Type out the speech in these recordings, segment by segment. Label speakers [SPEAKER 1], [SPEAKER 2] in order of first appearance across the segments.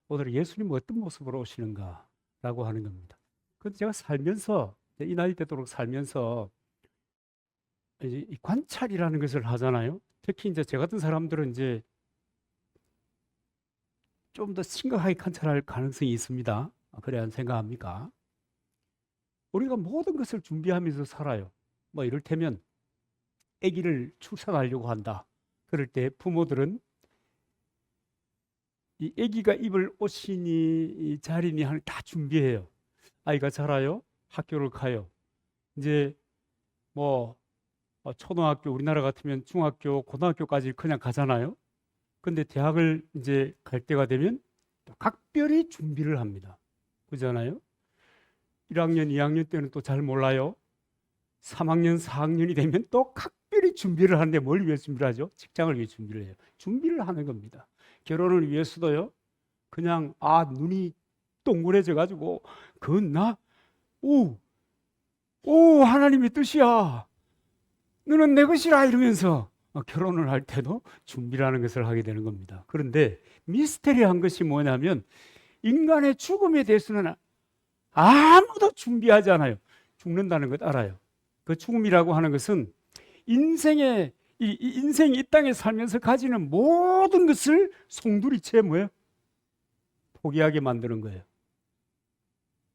[SPEAKER 1] 오늘 예수님 어떤 모습으로 오시는가라고 하는 겁니다. 근데 제가 살면서 이 나이 되도록 살면서 이제 이 관찰이라는 것을 하잖아요. 특히 이제 저 같은 사람들은 이제 좀 더 심각하게 관찰할 가능성이 있습니다. 그래야 생각합니까? 우리가 모든 것을 준비하면서 살아요. 뭐 이를테면 아기를 출산하려고 한다. 그럴 때 부모들은 이 아기가 입을 옷이니 이 자리니 하는 다 준비해요. 아이가 자라요. 학교를 가요. 이제 뭐 초등학교 우리나라 같으면 중학교, 고등학교까지 그냥 가잖아요. 근데 대학을 이제 갈 때가 되면 또 각별히 준비를 합니다. 그잖아요. 1학년, 2학년 때는 또 잘 몰라요. 3학년, 4학년이 되면 또 각별히 준비를 하는데 뭘 위해 준비를 하죠? 직장을 위해 준비를 해요. 준비를 하는 겁니다. 결혼을 위해서도요. 그냥 눈이 동그래져 가지고 그건 오, 하나님의 뜻이야. 너는 내 것이라 이러면서 결혼을 할 때도 준비라는 것을 하게 되는 겁니다. 그런데 미스테리한 것이 뭐냐면 인간의 죽음에 대해서는 아무도 준비하지 않아요. 죽는다는 것 알아요. 그 죽음이라고 하는 것은 인생의 인생이 이 땅에 살면서 가지는 모든 것을 송두리째 뭐예요? 포기하게 만드는 거예요.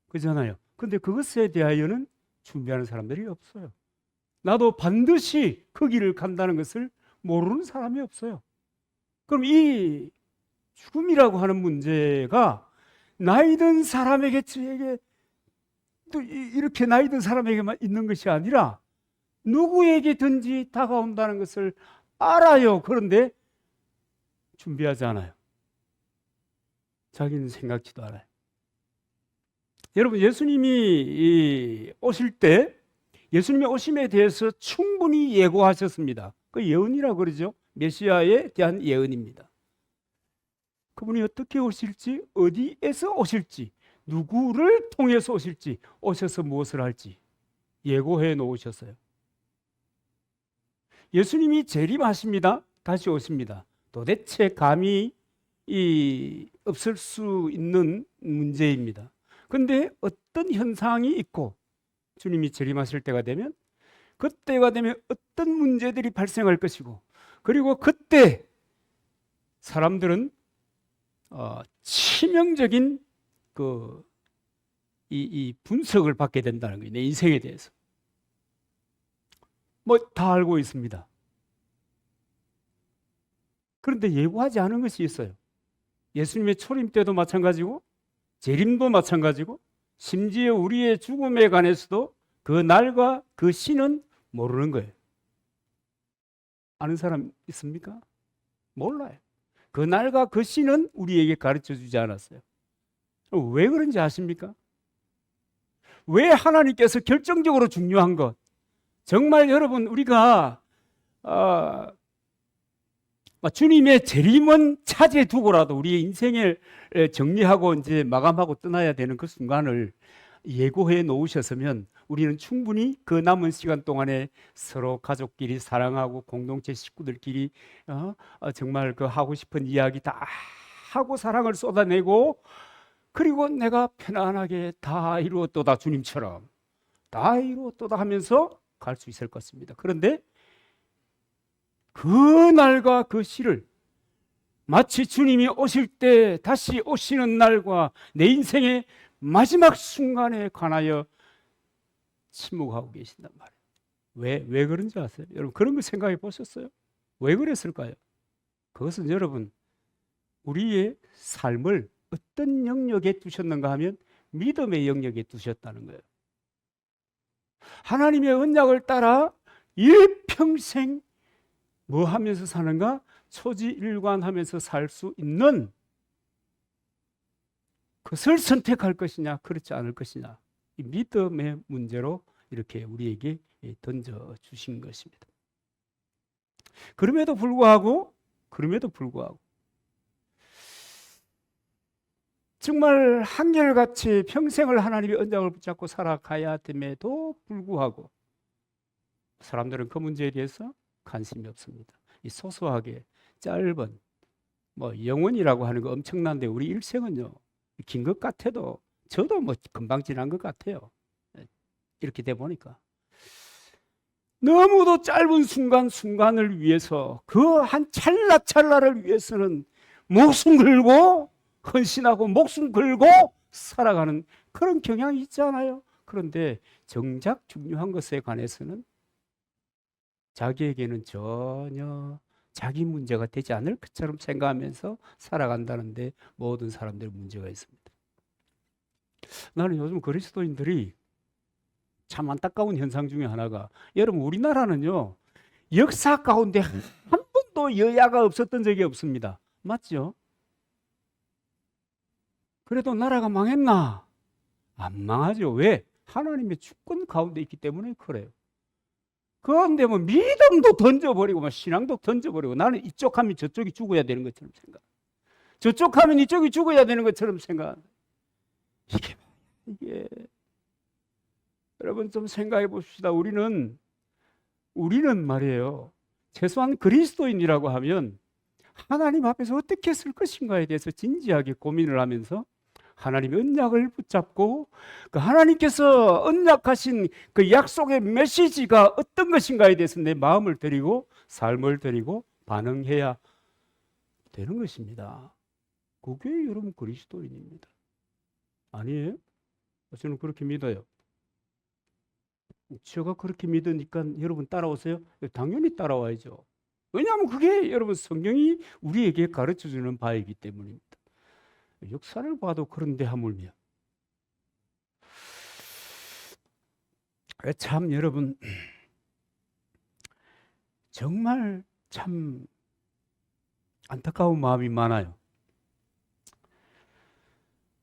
[SPEAKER 1] 그잖아요. 근데 그것에 대하여는 준비하는 사람들이 없어요. 나도 반드시 그 길을 간다는 것을 모르는 사람이 없어요. 그럼 이 죽음이라고 하는 문제가 나이 든 사람에게 또 이렇게 나이 든 사람에게만 있는 것이 아니라 누구에게든지 다가온다는 것을 알아요. 그런데 준비하지 않아요. 자기는 생각지도 않아요. 여러분, 예수님이 오실 때 예수님의 오심에 대해서 충분히 예고하셨습니다. 그 예언이라고 그러죠. 메시아에 대한 예언입니다. 그분이 어떻게 오실지, 어디에서 오실지, 누구를 통해서 오실지, 오셔서 무엇을 할지 예고해 놓으셨어요. 예수님이 재림하십니다. 다시 오십니다. 도대체 감이 없을 수 있는 문제입니다. 그런데 어떤 현상이 있고 주님이 재림하실 때가 되면 그때가 되면 어떤 문제들이 발생할 것이고 그리고 그때 사람들은 치명적인 이 분석을 받게 된다는 거예요. 내 인생에 대해서. 뭐 다 알고 있습니다. 그런데 예고하지 않은 것이 있어요. 예수님의 초림 때도 마찬가지고 재림도 마찬가지고 심지어 우리의 죽음에 관해서도 그 날과 그 시는 모르는 거예요. 아는 사람 있습니까? 몰라요. 그 날과 그 시는 우리에게 가르쳐 주지 않았어요. 왜 그런지 아십니까? 왜 하나님께서 결정적으로 중요한 것, 정말 여러분 우리가 주님의 재림은 차지해 두고라도 우리의 인생을 정리하고 이제 마감하고 떠나야 되는 그 순간을 예고해 놓으셨으면 우리는 충분히 그 남은 시간 동안에 서로 가족끼리 사랑하고 공동체 식구들끼리 정말 그 하고 싶은 이야기 다 하고 사랑을 쏟아내고 그리고 내가 편안하게 다 이루었도다 주님처럼 다 이루었도다 하면서 갈 수 있을 것입니다. 그런데 그 날과 그 시를 마치 주님이 오실 때 다시 오시는 날과 내 인생의 마지막 순간에 관하여 침묵하고 계신단 말이에요. 왜 그런지 아세요? 여러분 그런 거 생각해 보셨어요? 왜 그랬을까요? 그것은 여러분 우리의 삶을 어떤 영역에 두셨는가 하면 믿음의 영역에 두셨다는 거예요. 하나님의 언약을 따라 일평생 뭐 하면서 사는가? 초지일관하면서 살 수 있는 그것을 선택할 것이냐 그렇지 않을 것이냐 이 믿음의 문제로 이렇게 우리에게 던져주신 것입니다. 그럼에도 불구하고 정말 한결같이 평생을 하나님의 언약을 붙잡고 살아가야 됨에도 불구하고 사람들은 그 문제에 대해서 관심이 없습니다. 이 소소하게 짧은 뭐 영원이라고 하는 거 엄청난데 우리 일생은요 긴 것 같아도 저도 뭐 금방 지난 것 같아요. 이렇게 돼 보니까 너무도 짧은 순간순간을 위해서 그 한 찰나찰나를 위해서는 목숨 걸고 헌신하고 목숨 걸고 살아가는 그런 경향이 있잖아요. 그런데 정작 중요한 것에 관해서는 자기에게는 전혀 자기 문제가 되지 않을 것처럼 생각하면서 살아간다는데 모든 사람들 문제가 있습니다. 나는 요즘 그리스도인들이 참 안타까운 현상 중에 하나가 여러분 우리나라는요 역사 가운데 한 번도 여야가 없었던 적이 없습니다. 맞죠? 그래도 나라가 망했나? 안 망하죠. 왜? 하나님의 주권 가운데 있기 때문에 그래요. 그런데 뭐 믿음도 던져버리고 뭐 신앙도 던져버리고 나는 이쪽 하면 저쪽이 죽어야 되는 것처럼 생각. 저쪽 하면 이쪽이 죽어야 되는 것처럼 생각. 이게 여러분 좀 생각해 봅시다. 우리는 말이에요. 최소한 그리스도인이라고 하면 하나님 앞에서 어떻게 쓸 것인가에 대해서 진지하게 고민을 하면서 하나님의 언약을 붙잡고 그 하나님께서 언약하신 그 약속의 메시지가 어떤 것인가에 대해서 내 마음을 드리고 삶을 드리고 반응해야 되는 것입니다. 그게 여러분 그리스도인입니다. 아니에요? 저는 그렇게 믿어요. 제가 그렇게 믿으니까 여러분 따라오세요? 당연히 따라와야죠. 왜냐하면 그게 여러분 성경이 우리에게 가르쳐주는 바이기 때문입니다. 역사를 봐도 그런데 하물며 참 여러분 정말 참 안타까운 마음이 많아요.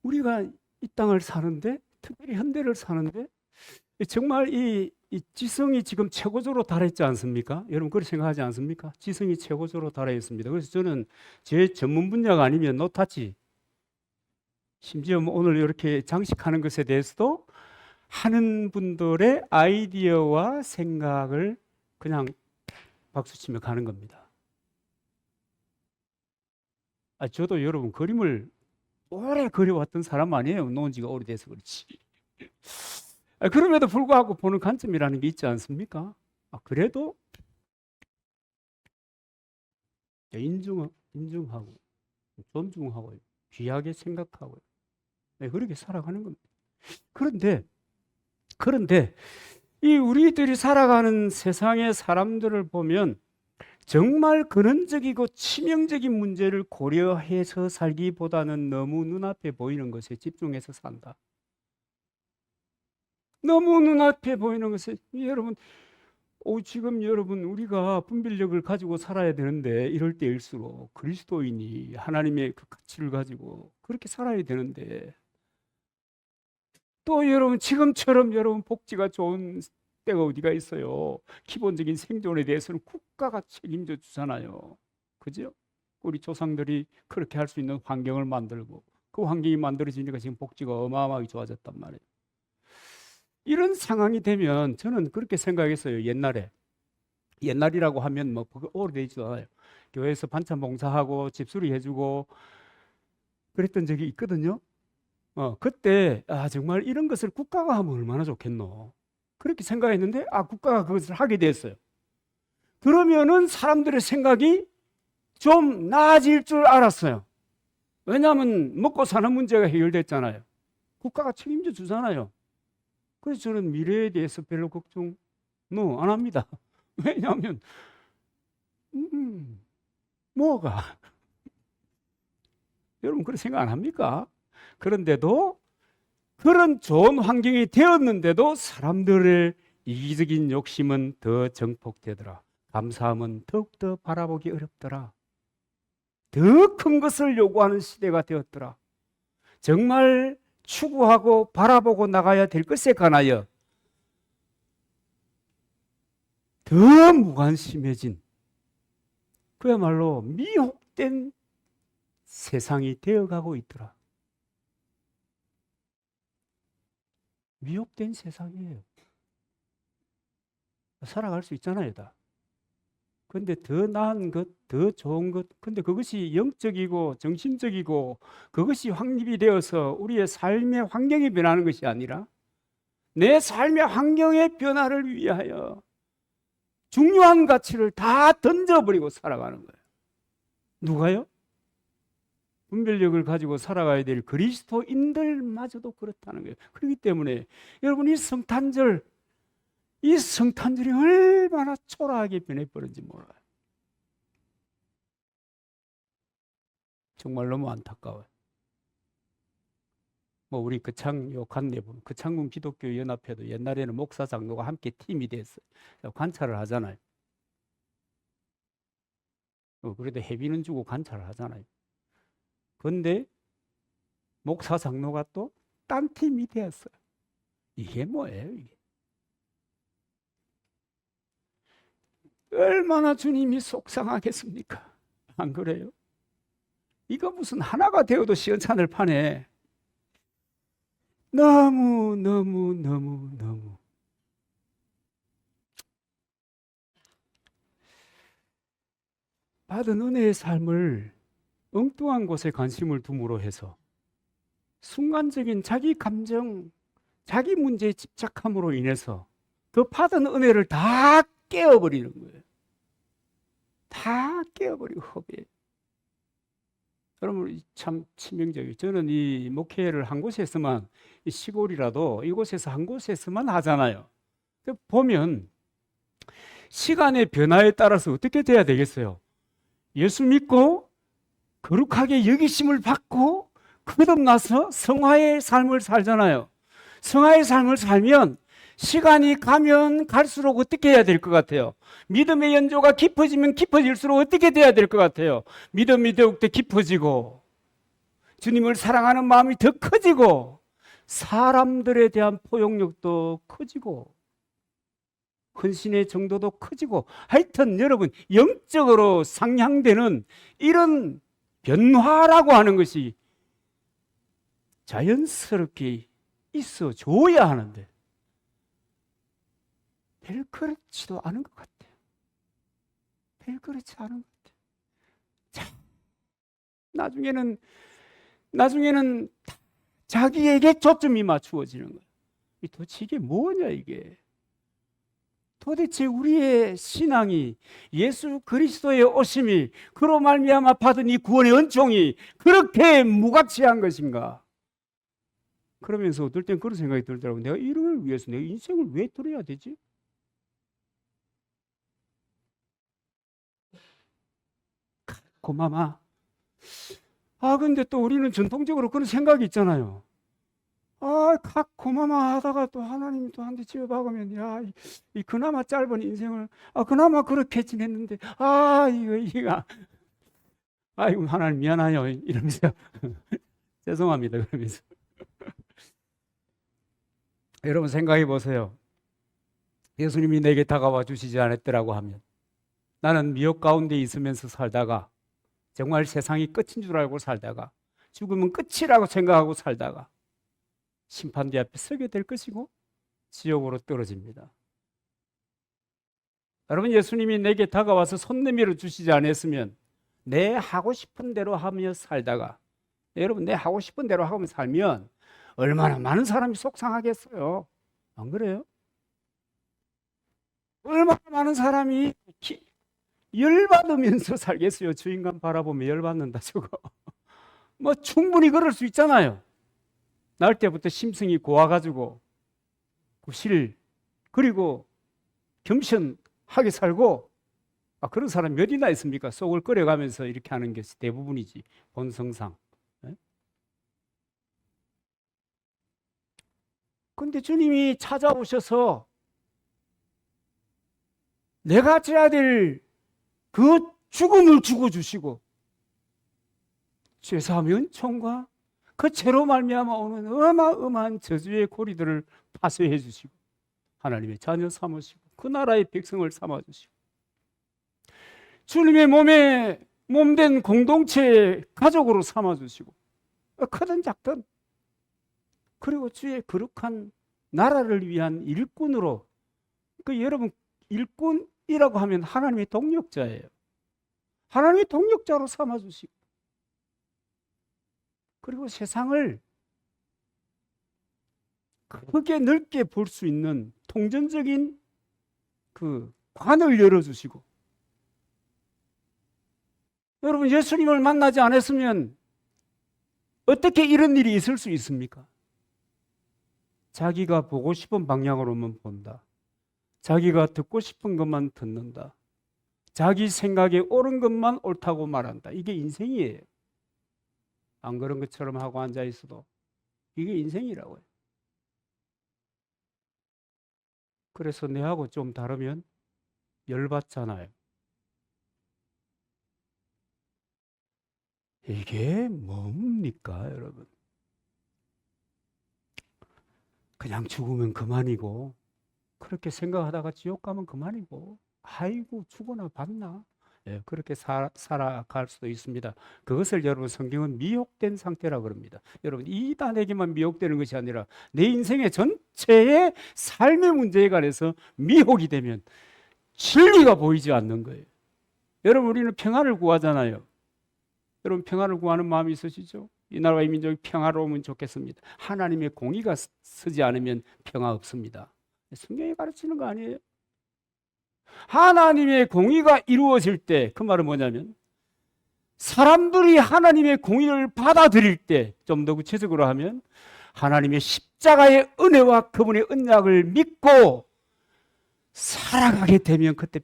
[SPEAKER 1] 우리가 이 땅을 사는데 특별히 현대를 사는데 정말 이 지성이 지금 최고조로 달했지 않습니까? 여러분 그렇게 생각하지 않습니까? 지성이 최고조로 달해 있습니다. 그래서 저는 제 전문 분야가 아니면 노타치 심지어 뭐 오늘 이렇게 장식하는 것에 대해서도 하는 분들의 아이디어와 생각을 그냥 박수치며 가는 겁니다. 저도 여러분 그림을 오래 그려왔던 사람 아니에요. 놓은 지가 오래돼서 그렇지. 그럼에도 불구하고 보는 관점이라는 게 있지 않습니까? 그래도 인정하고 존중하고 귀하게 생각하고 그렇게 살아가는 겁니다. 그런데 이 우리들이 살아가는 세상의 사람들을 보면 정말 근원적이고 치명적인 문제를 고려해서 살기보다는 너무 눈앞에 보이는 것에 집중해서 산다. 너무 눈앞에 보이는 것에 여러분 지금 여러분 우리가 분별력을 가지고 살아야 되는데 이럴 때일수록 그리스도인이 하나님의 그 가치를 가지고 그렇게 살아야 되는데 또 여러분 지금처럼 여러분 복지가 좋은 때가 어디가 있어요. 기본적인 생존에 대해서는 국가가 책임져 주잖아요. 그죠? 우리 조상들이 그렇게 할 수 있는 환경을 만들고 그 환경이 만들어지니까 지금 복지가 어마어마하게 좋아졌단 말이에요. 이런 상황이 되면 저는 그렇게 생각했어요. 옛날이라고 하면 뭐 오래되지도 않아요. 교회에서 반찬 봉사하고 집수리 해주고 그랬던 적이 있거든요. 그때 정말 이런 것을 국가가 하면 얼마나 좋겠노. 그렇게 생각했는데 국가가 그것을 하게 됐어요. 그러면은 사람들의 생각이 좀 나아질 줄 알았어요. 왜냐하면 먹고 사는 문제가 해결됐잖아요. 국가가 책임져 주잖아요. 그래서 저는 미래에 대해서 별로 걱정 안 합니다. 왜냐하면 뭐가 여러분 그런 생각 안 합니까? 그런데도 그런 좋은 환경이 되었는데도 사람들의 이기적인 욕심은 더 증폭되더라. 감사함은 더욱더 바라보기 어렵더라. 더 큰 것을 요구하는 시대가 되었더라. 정말 추구하고 바라보고 나가야 될 것에 관하여 더 무관심해진 그야말로 미혹된 세상이 되어가고 있더라. 미혹된 세상이에요. 살아갈 수 있잖아요, 다. 근데 더 나은 것, 더 좋은 것, 근데 그것이 영적이고 정신적이고 그것이 확립이 되어서 우리의 삶의 환경이 변하는 것이 아니라 내 삶의 환경의 변화를 위하여 중요한 가치를 다 던져버리고 살아가는 거예요. 누가요? 분별력을 가지고 살아가야 될 그리스도인들마저도 그렇다는 거예요. 그렇기 때문에 여러분 이 성탄절이 얼마나 초라하게 변해버린지 몰라요. 정말 너무 안타까워요. 뭐 우리 요 관내 보면 거창군 기독교 연합회도 옛날에는 목사 장로가 함께 팀이 됐어요. 관찰을 하잖아요. 그래도 회비는 주고 관찰을 하잖아요. 그런데 목사 장로가 또 딴 팀이 되었어요. 이게 뭐예요, 이게? 얼마나 주님이 속상하겠습니까? 안 그래요? 이거 무슨 하나가 되어도 시원찮을 판에 너무 받은 은혜의 삶을 엉뚱한 곳에 관심을 둠으로 해서 순간적인 자기 감정, 자기 문제에 집착함으로 인해서 그 받은 은혜를 다 깨어버리는 거예요. 다 깨어버리고 허비해요. 여러분 참 치명적이에요. 저는 이 목회를 한 곳에서만, 시골이라도 이곳에서 한 곳에서만 하잖아요. 보면 시간의 변화에 따라서 어떻게 돼야 되겠어요? 예수 믿고 거룩하게 여기심을 받고 거듭나서 성화의 삶을 살잖아요. 성화의 삶을 살면 시간이 가면 갈수록 어떻게 해야 될 것 같아요? 믿음의 연조가 깊어지면 깊어질수록 어떻게 돼야 될 것 같아요? 믿음이 더욱더 깊어지고 주님을 사랑하는 마음이 더 커지고 사람들에 대한 포용력도 커지고 헌신의 정도도 커지고, 하여튼 여러분 영적으로 상향되는 이런 변화라고 하는 것이 자연스럽게 있어 줘야 하는데 별 그렇지도 않은 것 같아요. 별 그렇지 않은 것 같아요. 자, 나중에는 자기에게 초점이 맞추어지는 거예요. 도대체 이게 뭐냐 이게. 도대체 우리의 신앙이, 예수 그리스도의 오심이, 그로 말미암아 받은 이 구원의 은총이 그렇게 무가치한 것인가? 그러면서 어떨 땐 그런 생각이 들더라고요. 내가 이를 위해서 내 인생을 왜 들어야 되지? 고마마. 근데 또 우리는 전통적으로 그런 생각이 있잖아요. 각 고마마 하다가 또 하나님이 또 한 대 집어 박으면, 야, 이 그나마 짧은 인생을, 그나마 그렇게 지냈는데, 이거, 아이고, 하나님 미안해요. 이러면서, 죄송합니다. 그러면서. 여러분 생각해 보세요. 예수님이 내게 다가와 주시지 않았더라고 하면 나는 미혹 가운데 있으면서 살다가, 정말 세상이 끝인 줄 알고 살다가, 죽으면 끝이라고 생각하고 살다가 심판대 앞에 서게 될 것이고 지옥으로 떨어집니다. 여러분, 예수님이 내게 다가와서 손 내밀어 주시지 않았으면 내 하고 싶은 대로 하며 살다가, 여러분 내 하고 싶은 대로 하며 살면 얼마나 많은 사람이 속상하겠어요. 안 그래요? 얼마나 많은 사람이 열받으면서 살겠어요. 주인간 바라보며 열받는다 저거. 뭐 충분히 그럴 수 있잖아요. 날 때부터 심성이 고와가지고 구실, 그리고 겸손하게 살고, 그런 사람 몇이나 있습니까? 속을 끓여가면서 이렇게 하는 것이 대부분이지, 본성상. 근데 주님이 찾아오셔서 내가 져야 될 그 죽음을 죽어주시고 죄사함 은총과 그 죄로 말미암아 오는 어마어마한 저주의 고리들을 파쇄해 주시고 하나님의 자녀 삼으시고 그 나라의 백성을 삼아주시고 주님의 몸된 공동체의 가족으로 삼아주시고, 크든 작든, 그리고 주의 거룩한 나라를 위한 일꾼으로, 여러분 일꾼 이라고 하면 하나님의 동력자예요. 하나님의 동력자로 삼아주시고, 그리고 세상을 크게 넓게 볼 수 있는 통전적인 그 관을 열어주시고, 여러분 예수님을 만나지 않았으면 어떻게 이런 일이 있을 수 있습니까? 자기가 보고 싶은 방향으로만 본다. 자기가 듣고 싶은 것만 듣는다. 자기 생각에 옳은 것만 옳다고 말한다. 이게 인생이에요. 안 그런 것처럼 하고 앉아 있어도 이게 인생이라고요. 그래서 내하고 좀 다르면 열받잖아요. 이게 뭡니까, 여러분? 그냥 죽으면 그만이고, 그렇게 생각하다가 지옥 가면 그만이고, 아이고 죽어나 봤나? 예, 그렇게 살아갈 수도 있습니다. 그것을 여러분 성경은 미혹된 상태라 그럽니다. 여러분 이단에게만 미혹되는 것이 아니라 내 인생의 전체의 삶의 문제에 관해서 미혹이 되면 진리가 보이지 않는 거예요. 여러분 우리는 평안을 구하잖아요. 여러분 평안을 구하는 마음이 있으시죠? 이 나라와 이 민족이 평화로우면 좋겠습니다. 하나님의 공의가 서지 않으면 평화 없습니다. 성경이 가르치는 거 아니에요? 하나님의 공의가 이루어질 때, 그 말은 뭐냐면 사람들이 하나님의 공의를 받아들일 때, 좀 더 구체적으로 하면 하나님의 십자가의 은혜와 그분의 언약을 믿고 살아가게 되면 그때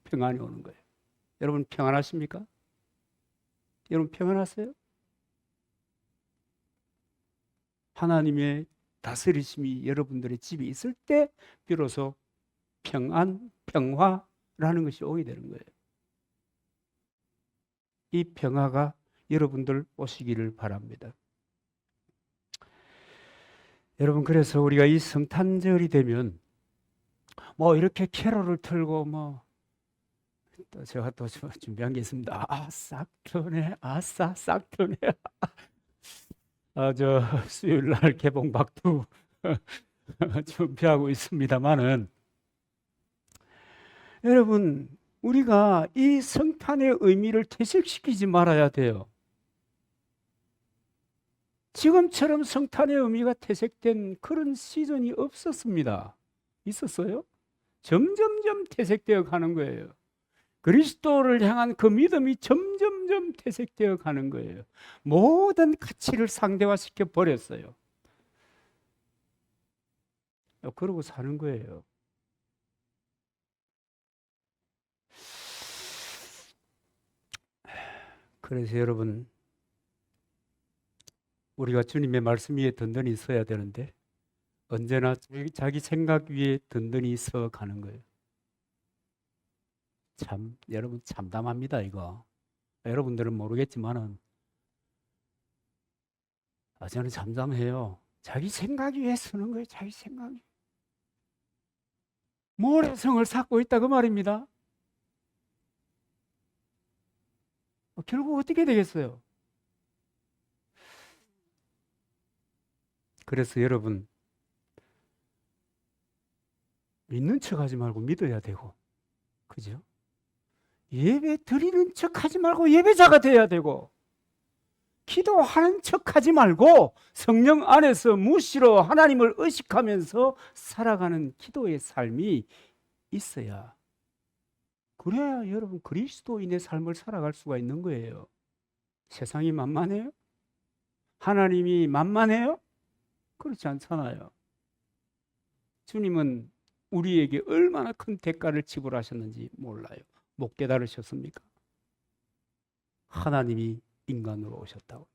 [SPEAKER 1] 평안이 오는 거예요. 여러분 평안하십니까? 여러분 평안하세요? 하나님의 다스리심이 여러분들의 집에 있을 때 비로소 평안, 평화라는 것이 오게 되는 거예요. 이 평화가 여러분들 오시기를 바랍니다. 여러분 그래서 우리가 이 성탄절이 되면 뭐 이렇게 캐롤을 틀고 또 제가 또 준비한 게 있습니다. 싹 트네, 싹 트네. 저 수요일 날 개봉박두 준비하고 있습니다만은 여러분 우리가 이 성탄의 의미를 퇴색시키지 말아야 돼요. 지금처럼 성탄의 의미가 퇴색된 그런 시즌이 없었습니다. 있었어요? 점점점 퇴색되어 가는 거예요. 그리스도를 향한 그 믿음이 점점점 퇴색되어 가는 거예요. 모든 가치를 상대화시켜 버렸어요. 그러고 사는 거예요. 그래서 여러분 우리가 주님의 말씀 위에 든든히 서야 되는데 언제나 자기 생각 위에 든든히 서 가는 거예요. 참 여러분 참담합니다 이거. 여러분들은 모르겠지만은 저는 잠잠해요. 자기 생각 위에 서는 거예요. 자기 생각. 모래성을 쌓고 있다 그 말입니다. 결국 어떻게 되겠어요? 그래서 여러분 믿는 척하지 말고 믿어야 되고, 그죠? 예배 드리는 척하지 말고 예배자가 돼야 되고, 기도하는 척하지 말고 성령 안에서 무시로 하나님을 의식하면서 살아가는 기도의 삶이 있어야, 그래야 여러분 그리스도인의 삶을 살아갈 수가 있는 거예요. 세상이 만만해요? 하나님이 만만해요? 그렇지 않잖아요. 주님은 우리에게 얼마나 큰 대가를 지불하셨는지 몰라요. 못 깨달으셨습니까? 하나님이 인간으로 오셨다고.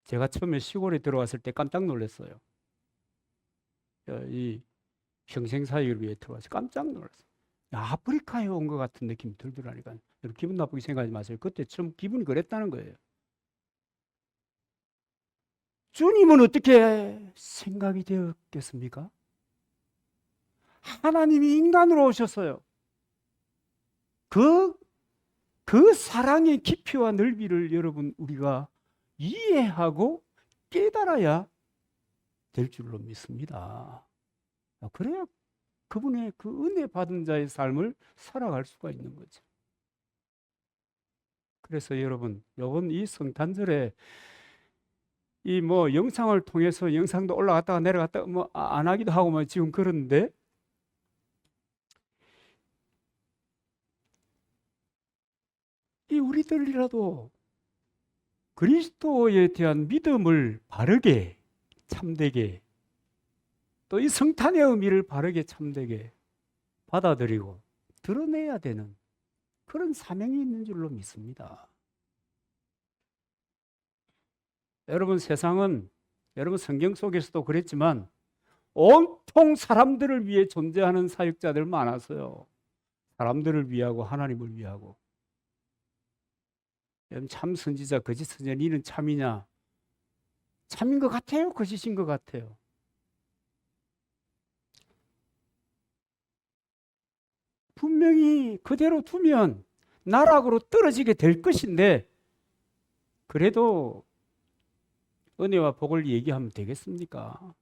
[SPEAKER 1] 제가 처음에 시골에 들어왔을 때 깜짝 놀랐어요. 이 평생사역을 위해 들어와서 깜짝 놀랐어요. 아프리카에 온 것 같은 느낌이 들더라니까요. 여러분 기분 나쁘게 생각하지 마세요. 그때 처음 기분이 그랬다는 거예요. 주님은 어떻게 생각이 되었겠습니까? 하나님이 인간으로 오셨어요. 그 사랑의 깊이와 넓이를 여러분 우리가 이해하고 깨달아야 될 줄로 믿습니다. 그래야 그분의 그 은혜 받은 자의 삶을 살아갈 수가 있는 거죠. 그래서 여러분, 요번 이 성탄절에 이 뭐 영상을 통해서 영상도 올라갔다가 내려갔다가 뭐 안 하기도 하고 뭐 지금 그런데 이 우리들이라도 그리스도에 대한 믿음을 바르게 참되게 또 이 성탄의 의미를 바르게 참되게 받아들이고 드러내야 되는 그런 사명이 있는 줄로 믿습니다. 여러분, 세상은 여러분 성경 속에서도 그랬지만 온통 사람들을 위해 존재하는 사역자들 많았어요. 사람들을 위하고 하나님을 위하고. 참 선지자 거짓 선지자 니는 참이냐? 참인 것 같아요? 거짓인 것 같아요? 분명히 그대로 두면 나락으로 떨어지게 될 것인데 그래도 은혜와 복을 얘기하면 되겠습니까?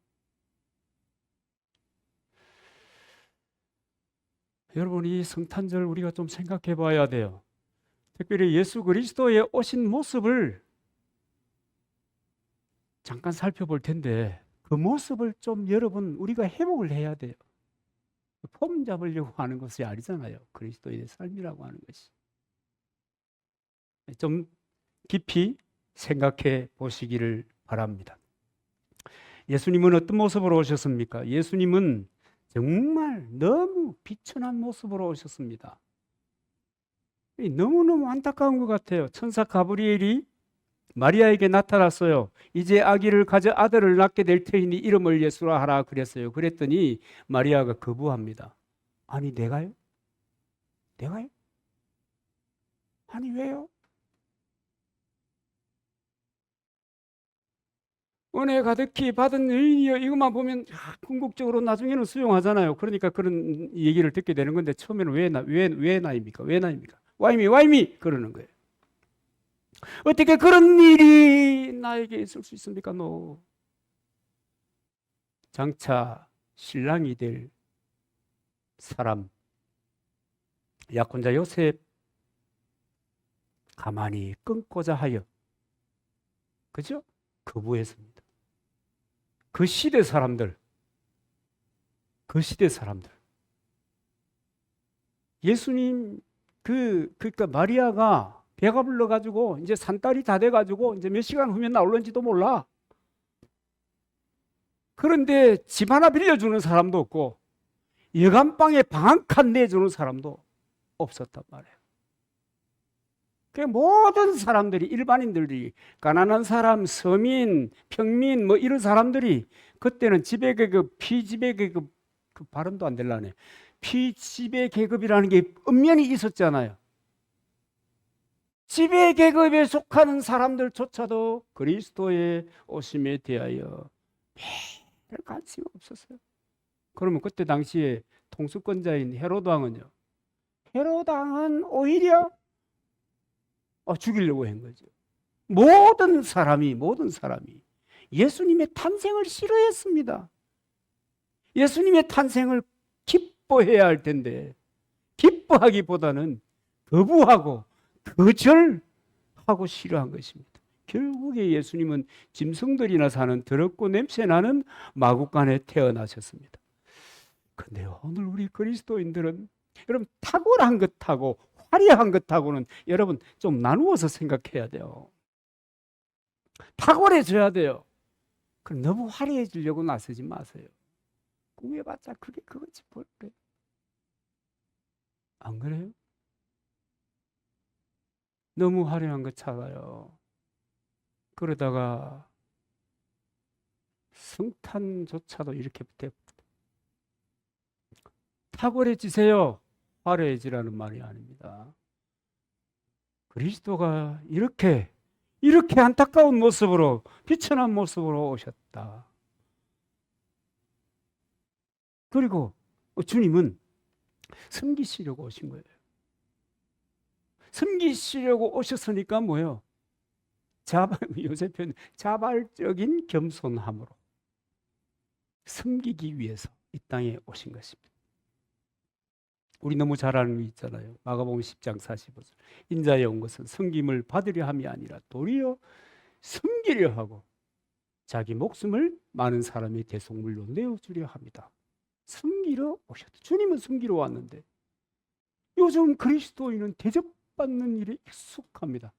[SPEAKER 1] 여러분, 이 성탄절 우리가 좀 생각해 봐야 돼요. 특별히 예수 그리스도의 오신 모습을 잠깐 살펴볼 텐데 그 모습을 좀 여러분 우리가 회복을 해야 돼요. 폼 잡으려고 하는 것이 아니잖아요. 그리스도의 삶이라고 하는 것이. 좀 깊이 생각해 보시기를 바랍니다. 예수님은 어떤 모습으로 오셨습니까? 예수님은 정말 너무 비천한 모습으로 오셨습니다. 너무너무 안타까운 것 같아요. 천사 가브리엘이 마리아에게 나타났어요. 이제 아기를 가져 아들을 낳게 될 터이니 이름을 예수라 하라 그랬어요. 그랬더니 마리아가 거부합니다. 아니 내가요? 내가요? 아니 왜요? 은혜 가득히 받은 여인이여 이것만 보면 궁극적으로 나중에는 수용하잖아요. 그러니까 그런 얘기를 듣게 되는 건데 처음에는 왜 나입니까? 왜 나입니까? 와이미 그러는 거예요. 어떻게 그런 일이 나에게 있을 수 있습니까? 너 장차 신랑이 될 사람 약혼자 요셉 가만히 끊고자 하여 그죠? 거부했습니다. 그 시대 사람들 예수님 그러니까 마리아가 배가 불러가지고 이제 산딸이 다 돼가지고 이제 몇 시간 후면 나올런지도 몰라. 그런데 집 하나 빌려주는 사람도 없고 여간방에 방 한 칸 내주는 사람도 없었단 말이에요. 그 모든 사람들이 일반인들이 가난한 사람, 서민, 평민 뭐 이런 사람들이 그때는 지배계급, 피지배계급 그 발음도 안 될라네. 피지배계급이라는 게 엄연히 있었잖아요. 지배계급에 속하는 사람들조차도 그리스도의 오심에 대하여 별 관심이 없었어요. 그러면 그때 당시에 통수권자인 헤롯 왕은 오히려 죽이려고 한 거죠. 모든 사람이 예수님의 탄생을 싫어했습니다. 예수님의 탄생을 기뻐해야 할 텐데 기뻐하기보다는 거부하고 거절하고 싫어한 것입니다. 결국에 예수님은 짐승들이나 사는 더럽고 냄새나는 마구간에 태어나셨습니다. 근데 오늘 우리 그리스도인들은 여러분 탁월한 것하고 화려한 것하고는 여러분 좀 나누어서 생각해야 돼요. 탁월해져야 돼요. 그럼 너무 화려해지려고 나서지 마세요. 꾸며봤자 그게 그거지 뭘 그래. 안 그래요? 너무 화려한 것 찾아요. 그러다가 성탄조차도 이렇게 탁월해지세요. 화려해지라는 말이 아닙니다. 그리스도가 이렇게 안타까운 모습으로 비천한 모습으로 오셨다. 그리고 주님은 섬기시려고 오신 거예요. 섬기시려고 오셨으니까 뭐예요? 요새 표현 자발적인 겸손함으로 섬기기 위해서 이 땅에 오신 것입니다. 우리 너무 잘 아는 거 있잖아요. 마가복음 10장 45절. 인자에 온 것은 섬김을 받으려 함이 아니라 도리어 섬기려 하고 자기 목숨을 많은 사람의 대속물로 내어주려 합니다. 섬기러 오셨다. 주님은 섬기러 왔는데 요즘 그리스도인은 대접받는 일에 익숙합니다.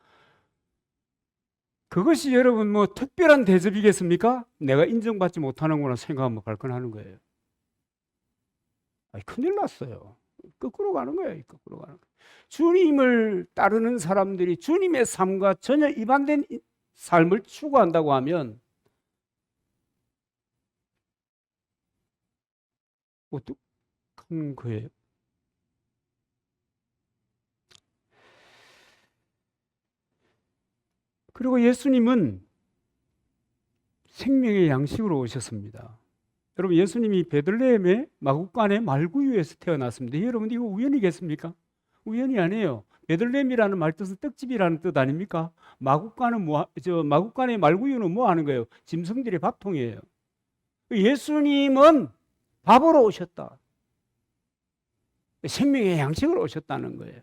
[SPEAKER 1] 그것이 여러분 뭐 특별한 대접이겠습니까? 내가 인정받지 못하는구나 생각하면 발끈하는 거예요. 큰일 났어요. 거꾸로 가는 거예요. 거꾸로 가는 거예요. 주님을 따르는 사람들이 주님의 삶과 전혀 이반된 삶을 추구한다고 하면 어떡한 거예요? 그리고 예수님은 생명의 양식으로 오셨습니다. 여러분, 예수님이 베들레헴의 마구간의 말구유에서 태어났습니다. 여러분, 이거 우연이겠습니까? 우연이 아니에요. 베들레헴이라는 말 뜻은 떡집이라는 뜻 아닙니까? 마구간의 말구유는 뭐 하는 거예요? 짐승들의 밥통이에요. 예수님은 밥으로 오셨다. 생명의 양식으로 오셨다는 거예요.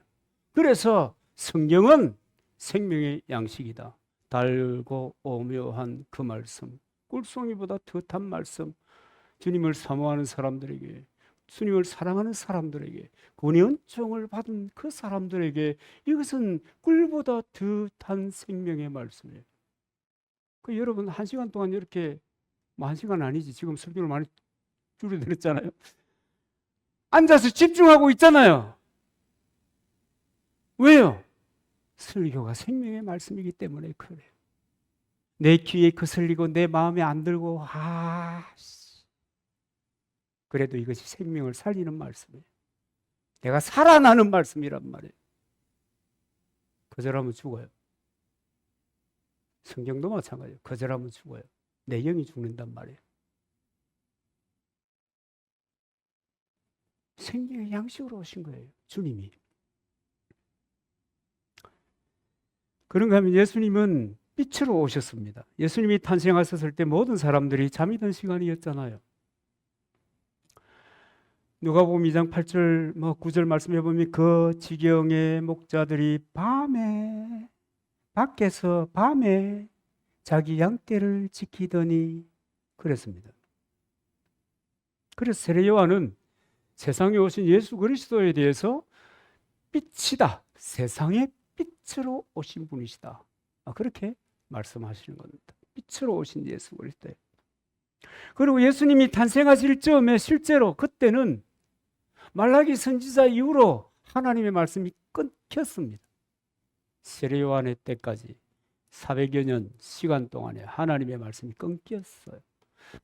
[SPEAKER 1] 그래서 성경은 생명의 양식이다. 달고 오묘한 그 말씀, 꿀송이보다 더한 말씀, 주님을 사모하는 사람들에게, 주님을 사랑하는 사람들에게, 구원의 은총을 받은 그 사람들에게 이것은 꿀보다 더한 생명의 말씀이에요. 여러분 1시간 동안 이렇게, 뭐 1시간 아니지, 지금 설교를 많이 줄여드렸잖아요. 앉아서 집중하고 있잖아요. 왜요? 설교가 생명의 말씀이기 때문에 그래요. 내 귀에 거슬리고 내 마음에 안 들고 그래도 이것이 생명을 살리는 말씀이에요. 내가 살아나는 말씀이란 말이에요. 거절하면 죽어요. 성경도 마찬가지예요. 거절하면 죽어요. 내 영이 죽는단 말이에요. 생명의 양식으로 오신 거예요. 주님이. 그런가 하면 예수님은 빛으로 오셨습니다. 예수님이 탄생하셨을 때 모든 사람들이 잠이 든 시간이었잖아요. 누가복음 2장 8절 9절 말씀해 보면 그 지경의 목자들이 밖에서 밤에 자기 양떼를 지키더니 그랬습니다. 그래서 세례 요한은 세상에 오신 예수 그리스도에 대해서 빛이다. 세상의 빛으로 오신 분이시다. 그렇게 말씀하시는 겁니다. 빛으로 오신 예수 그리스도. 그리고 예수님이 탄생하실 즈음에 실제로 그때는 말라기 선지자 이후로 하나님의 말씀이 끊겼습니다. 세례 요한의 때까지 400여 년 시간 동안에 하나님의 말씀이 끊겼어요.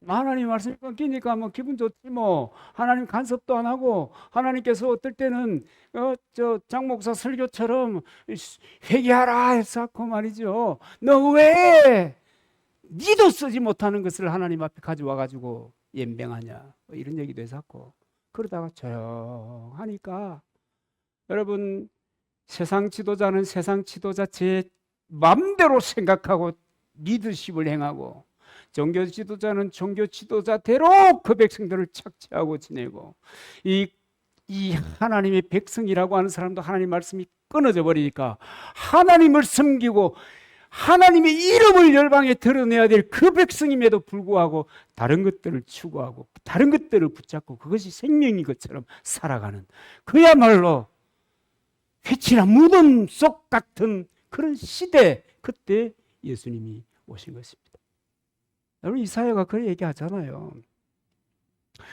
[SPEAKER 1] 하나님 말씀이 끊기니까 뭐 기분 좋지 뭐. 하나님 간섭도 안 하고 하나님께서 어떨 때는 장 목사 설교처럼 회개하라 했었고 말이죠. 너 왜 니도 쓰지 못하는 것을 하나님 앞에 가져와 가지고 연병하냐 이런 얘기도 했었고. 그러다가 조용하니까 여러분 세상 지도자는 세상 지도자 제 맘대로 생각하고 리더십을 행하고 종교 지도자는 종교 지도자대로 그 백성들을 착취하고 지내고 이 하나님의 백성이라고 하는 사람도 하나님 말씀이 끊어져 버리니까 하나님을 섬기고 하나님의 이름을 열방에 드러내야 될 그 백성임에도 불구하고 다른 것들을 추구하고 다른 것들을 붙잡고 그것이 생명인 것처럼 살아가는 그야말로 회치나 무덤 속 같은 그런 시대, 그때 예수님이 오신 것입니다. 여러분 이사야가 그렇게 얘기하잖아요.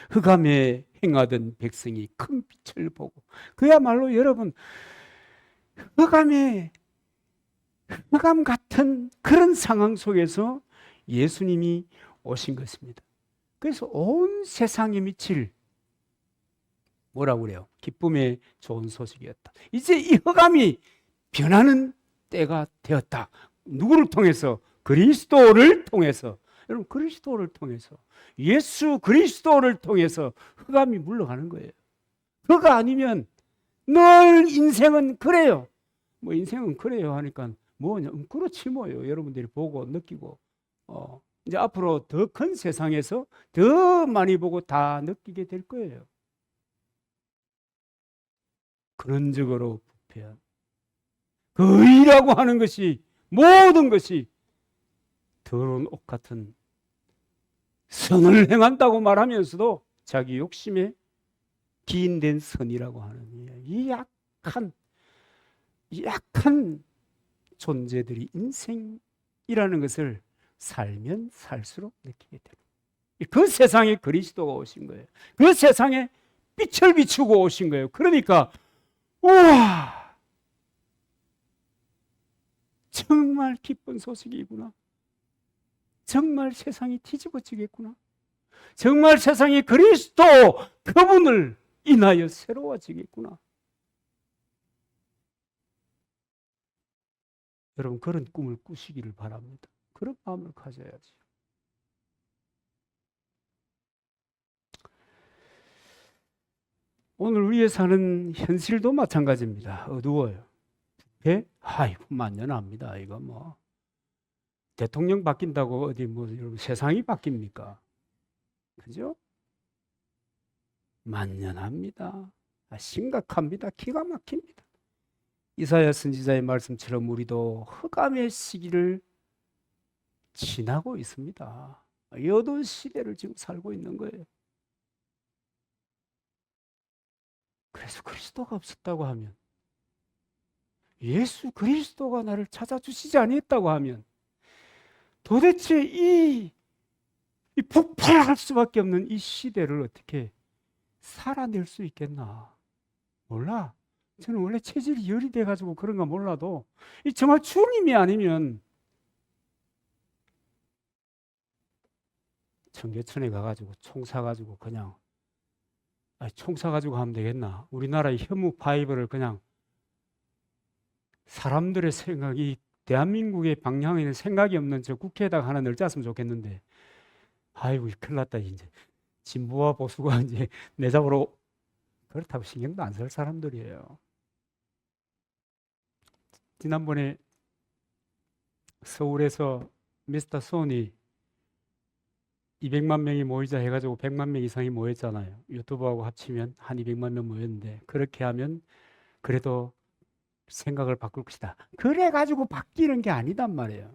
[SPEAKER 1] 흑암에 행하던 백성이 큰 빛을 보고. 그야말로 여러분 흑암 같은 그런 상황 속에서 예수님이 오신 것입니다. 그래서 온 세상에 미칠 뭐라고 그래요? 기쁨의 좋은 소식이었다. 이제 이 흑암이 변하는 때가 되었다. 누구를 통해서? 그리스도를 통해서. 여러분 그리스도를 통해서, 예수 그리스도를 통해서 흑암이 물러가는 거예요. 그가 아니면 늘 인생은 그래요. 뭐 인생은 그래요 하니까 뭐냐? 그렇지 뭐요. 여러분들이 보고 느끼고 이제 앞으로 더 큰 세상에서 더 많이 보고 다 느끼게 될 거예요. 근원적으로 부패한 그 의라고 하는 것이 모든 것이 더러운 옷 같은 선을 행한다고 말하면서도 자기 욕심에 기인된 선이라고 하는 이 약한 존재들이 인생이라는 것을 살면 살수록 느끼게 됩니다. 그 세상에 그리스도가 오신 거예요. 그 세상에 빛을 비추고 오신 거예요. 그러니까 우와, 정말 기쁜 소식이구나. 정말 세상이 뒤집어지겠구나. 정말 세상이 그리스도 그분을 인하여 새로워지겠구나. 여러분, 그런 꿈을 꾸시기를 바랍니다. 그런 마음을 가져야지. 오늘 우리의 사는 현실도 마찬가지입니다. 어두워요. 예? 아이고, 만연합니다. 이거 뭐 대통령 바뀐다고 어디 뭐 여러분 세상이 바뀝니까? 그죠? 만연합니다. 심각합니다. 기가 막힙니다. 이사야 선지자의 말씀처럼 우리도 흑암의 시기를 지나고 있습니다. 어두운 시대를 지금 살고 있는 거예요. 그래서 그리스도가 없었다고 하면, 예수 그리스도가 나를 찾아주시지 아니했다고 하면 도대체 이 폭발할 수밖에 없는 이 시대를 어떻게 살아낼 수 있겠나? 몰라. 저는 원래 체질이 열이 돼가지고 그런가 몰라도 정말 주님이 아니면 청계천에 가가지고 총 사가지고 그냥 총 사가지고 하면 되겠나? 우리나라의 혐오 파이브를 그냥 사람들의 생각이 대한민국의 방향에는 생각이 없는 저 국회에다가 하나 널짰으면 좋겠는데 아이고 큰일 났다. 이제 진보와 보수가 이제 내 잡으러 그렇다고 신경도 안 쓸 사람들이에요. 지난번에 서울에서 미스터 손이 200만 명이 모이자 해가지고 100만 명 이상이 모였잖아요. 유튜브하고 합치면 한 200만 명 모였는데 그렇게 하면 그래도 생각을 바꿀 것이다. 그래가지고 바뀌는 게 아니단 말이에요.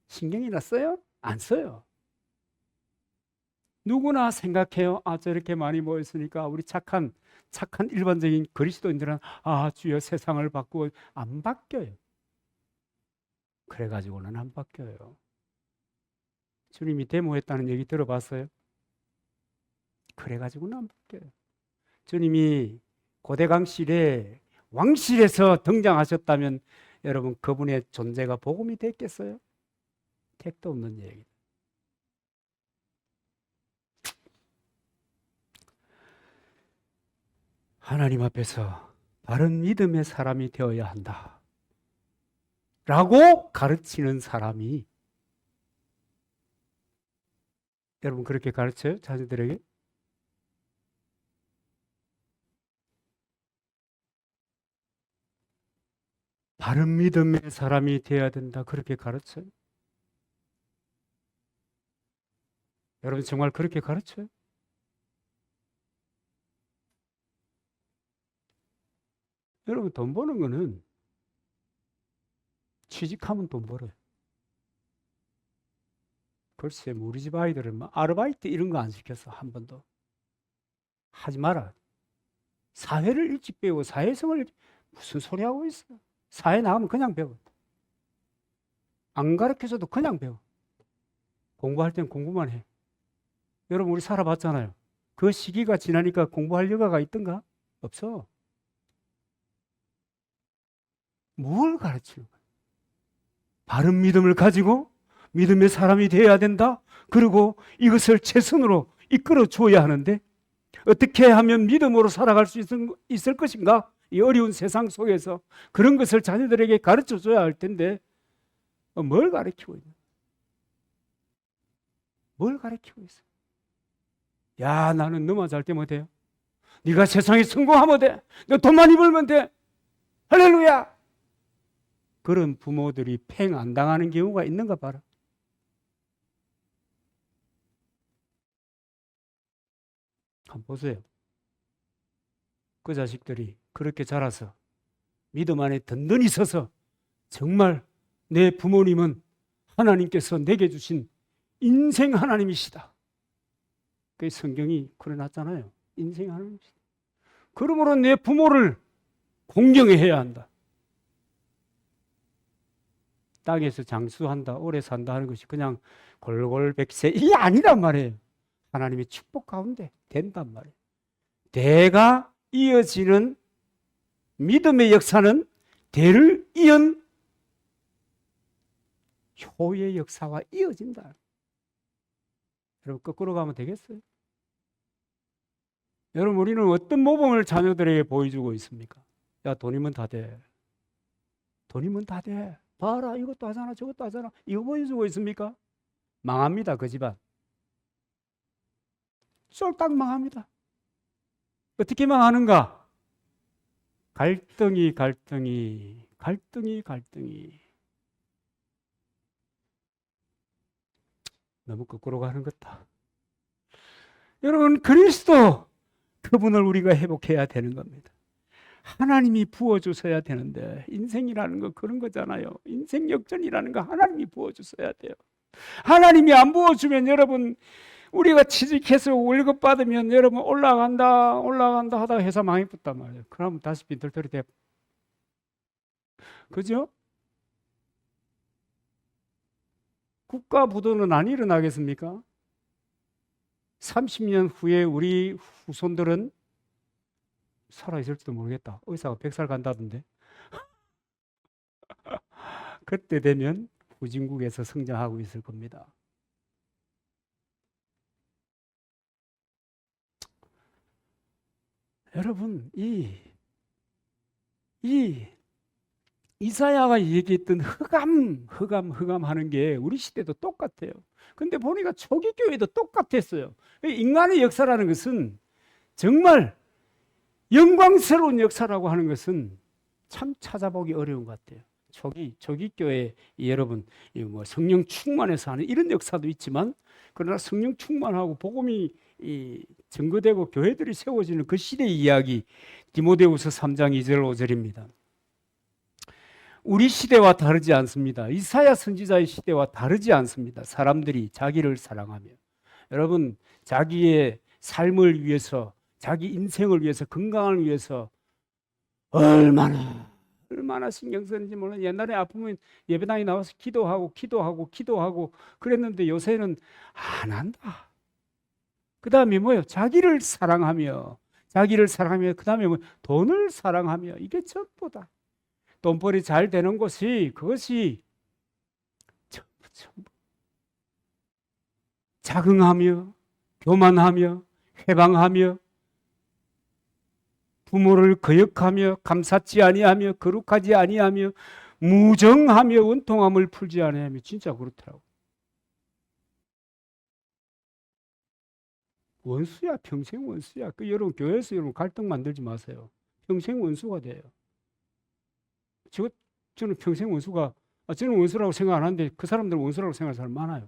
[SPEAKER 1] 신경이나 써요? 안 써요. 누구나 생각해요. 저렇게 많이 모였으니까 우리 착한 일반적인 그리스도인들은 주여 세상을 바꾸고 안 바뀌어요. 그래가지고는 안 바뀌어요. 주님이 데모했다는 얘기 들어봤어요? 그래가지고는 안 바뀌어요. 주님이 고대강실에 왕실에서 등장하셨다면 여러분 그분의 존재가 복음이 됐겠어요? 택도 없는 얘기. 하나님 앞에서 바른 믿음의 사람이 되어야 한다 라고 가르치는 사람이 여러분 그렇게 가르쳐요? 자녀들에게? 바른 믿음의 사람이 되어야 된다 그렇게 가르쳐요? 여러분 정말 그렇게 가르쳐요? 여러분 돈 버는 거는 취직하면 돈 벌어요. 글쎄 우리 집 아이들은 막 아르바이트 이런 거 안 시켰어. 한 번도. 하지 마라. 사회를 일찍 배우고 사회성을 무슨 소리 하고 있어. 사회 나가면 그냥 배워. 안 가르쳐줘도 그냥 배워. 공부할 땐 공부만 해. 여러분 우리 살아봤잖아요. 그 시기가 지나니까 공부할 여가가 있던가? 없어. 뭘 가르치는 거야? 바른 믿음을 가지고 믿음의 사람이 되어야 된다. 그리고 이것을 최선으로 이끌어 줘야 하는데 어떻게 하면 믿음으로 살아갈 수 있을 것인가? 이 어려운 세상 속에서 그런 것을 자녀들에게 가르쳐 줘야 할 텐데 뭘 가르치고 있냐? 뭘 가르치고 있어? 야, 나는 너만 잘 때 못해요. 네가 세상에 성공하면 돼. 너 돈 많이 벌면 돼. 할렐루야. 그런 부모들이 팽 안 당하는 경우가 있는가 봐라. 한번 보세요. 그 자식들이 그렇게 자라서 믿음 안에 든든히 서서 정말 내 부모님은 하나님께서 내게 주신 인생 하나님이시다. 그 성경이 그려놨잖아요. 인생 하나님이시다. 그러므로 내 부모를 공경해야 한다. 땅에서 장수한다, 오래 산다 하는 것이 그냥 골골백세 이게 아니란 말이에요. 하나님의 축복 가운데 된단 말이에요. 대가 이어지는 믿음의 역사는 대를 이은 효의 역사와 이어진다. 여러분 거꾸로 가면 되겠어요? 여러분 우리는 어떤 모범을 자녀들에게 보여주고 있습니까? 야 돈이면 다 돼. 돈이면 다 돼. 봐라 이것도 하잖아 저것도 하잖아. 이거 보여주고 있습니까? 망합니다 그 집안. 쏠딱 망합니다. 어떻게 망하는가? 갈등이 너무 거꾸로 가는 것다. 여러분 그리스도 그분을 우리가 회복해야 되는 겁니다. 하나님이 부어주셔야 되는데 인생이라는 거 그런 거잖아요. 인생 역전이라는 거 하나님이 부어주셔야 돼요. 하나님이 안 부어주면 여러분 우리가 취직해서 월급 받으면 여러분 올라간다 하다가 회사 망해붙단 말이에요. 그러면 다시 빈털터리 돼. 그죠? 국가 부도는 안 일어나겠습니까? 30년 후에 우리 후손들은 살아있을지도 모르겠다. 의사가 100살 간다던데. 그때 되면 후진국에서 성장하고 있을 겁니다. 여러분, 이사야가 얘기했던 흑암 하는 게 우리 시대도 똑같아요. 근데 보니까 초기 교회도 똑같았어요. 인간의 역사라는 것은 정말 영광스러운 역사라고 하는 것은 참 찾아보기 어려운 것 같아요. 초기 교회 여러분 뭐 성령 충만해서 하는 이런 역사도 있지만 그러나 성령 충만하고 복음이 증거되고 교회들이 세워지는 그 시대의 이야기 디모데후서 3장 2절 5절입니다. 우리 시대와 다르지 않습니다. 이사야 선지자의 시대와 다르지 않습니다. 사람들이 자기를 사랑하며 여러분 자기의 삶을 위해서 자기 인생을 위해서 건강을 위해서 얼마나 신경 쓰는지 몰라. 옛날에 아프면 예배당에 나와서 기도하고 그랬는데 요새는 안 한다. 그 다음에 뭐예요? 자기를 사랑하며 그 다음에 뭐 돈을 사랑하며 이게 전부다. 돈벌이 잘 되는 곳이 그것이 전부 자긍하며 교만하며 회방하며 부모를 거역하며 감사치 아니하며 거룩하지 아니하며 무정하며 원통함을 풀지 아니하며 진짜 그렇더라고. 원수야 평생 원수야. 그 여러분 교회에서 여러분 갈등 만들지 마세요. 평생 원수가 돼요. 저는 평생 원수가 저는 원수라고 생각 안 하는데 그 사람들은 원수라고 생각하는 사람 많아요.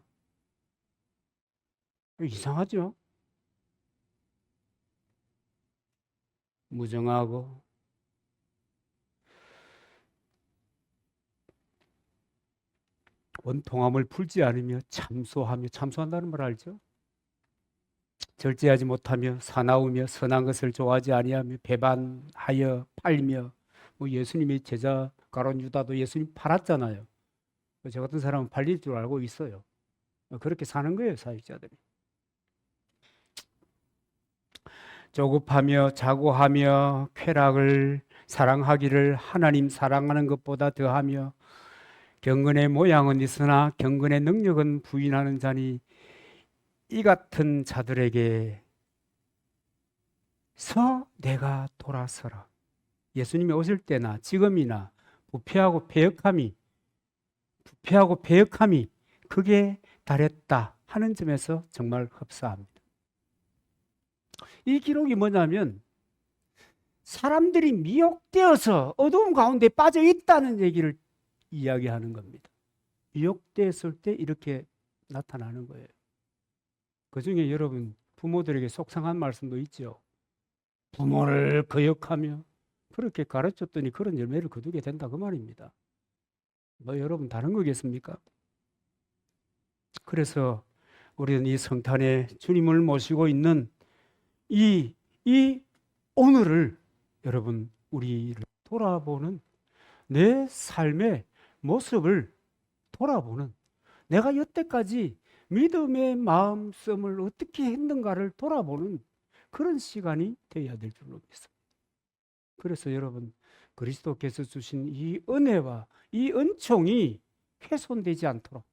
[SPEAKER 1] 이상하죠? 무정하고 원통함을 풀지 않으며 참소한다는 말 알죠? 절제하지 못하며 사나우며 선한 것을 좋아하지 아니하며 배반하여 팔며 뭐 예수님의 제자 가룟 유다도 예수님 팔았잖아요. 저 같은 사람은 팔릴 줄 알고 있어요. 그렇게 사는 거예요, 사역자들이. 조급하며 자고하며 쾌락을 사랑하기를 하나님 사랑하는 것보다 더하며 경건의 모양은 있으나 경건의 능력은 부인하는 자니 이 같은 자들에게 내가 돌아서라. 예수님이 오실 때나 지금이나 부패하고 패역함이 그게 달했다 하는 점에서 정말 흡사합니다. 이 기록이 뭐냐면 사람들이 미혹되어서 어두움 가운데 빠져 있다는 얘기를 이야기하는 겁니다. 미혹되었을 때 이렇게 나타나는 거예요. 그 중에 여러분 부모들에게 속상한 말씀도 있죠. 부모를 거역하며 그렇게 가르쳤더니 그런 열매를 거두게 된다 그 말입니다. 뭐 여러분 다른 거겠습니까? 그래서 우리는 이 성탄에 주님을 모시고 있는 이 오늘을 여러분 우리를 돌아보는 내 삶의 모습을 돌아보는 내가 여태까지 믿음의 마음씀을 어떻게 했는가를 돌아보는 그런 시간이 되어야 될 줄로 믿습니다. 그래서 여러분 그리스도께서 주신 이 은혜와 이 은총이 훼손되지 않도록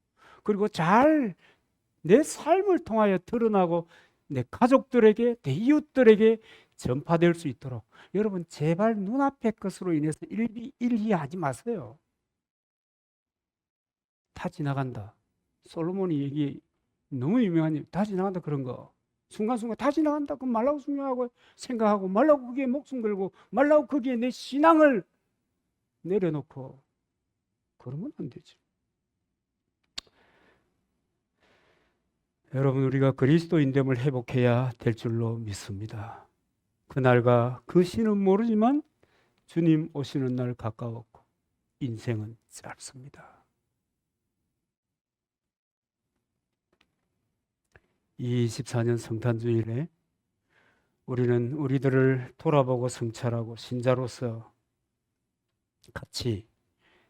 [SPEAKER 1] 그리고 잘 내 삶을 통하여 드러나고 내 가족들에게 내 이웃들에게 전파될 수 있도록 여러분 제발 눈앞의 것으로 인해서 일희하지 마세요. 다 지나간다. 솔로몬이 얘기 너무 유명한 다 지나간다 그런 거. 순간순간 다 지나간다. 그럼 말라고 순종하고 생각하고 말라고 거기에 목숨 걸고 말라고 거기에 내 신앙을 내려놓고 그러면 안 되지. 여러분 우리가 그리스도인됨을 회복해야 될 줄로 믿습니다. 그날과 그 시는 모르지만 주님 오시는 날 가까웠고 인생은 짧습니다. 이 24년 성탄주일에 우리는 우리들을 돌아보고 성찰하고 신자로서 같이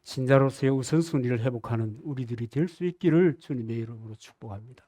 [SPEAKER 1] 신자로서의 우선순위를 회복하는 우리들이 될 수 있기를 주님의 이름으로 축복합니다.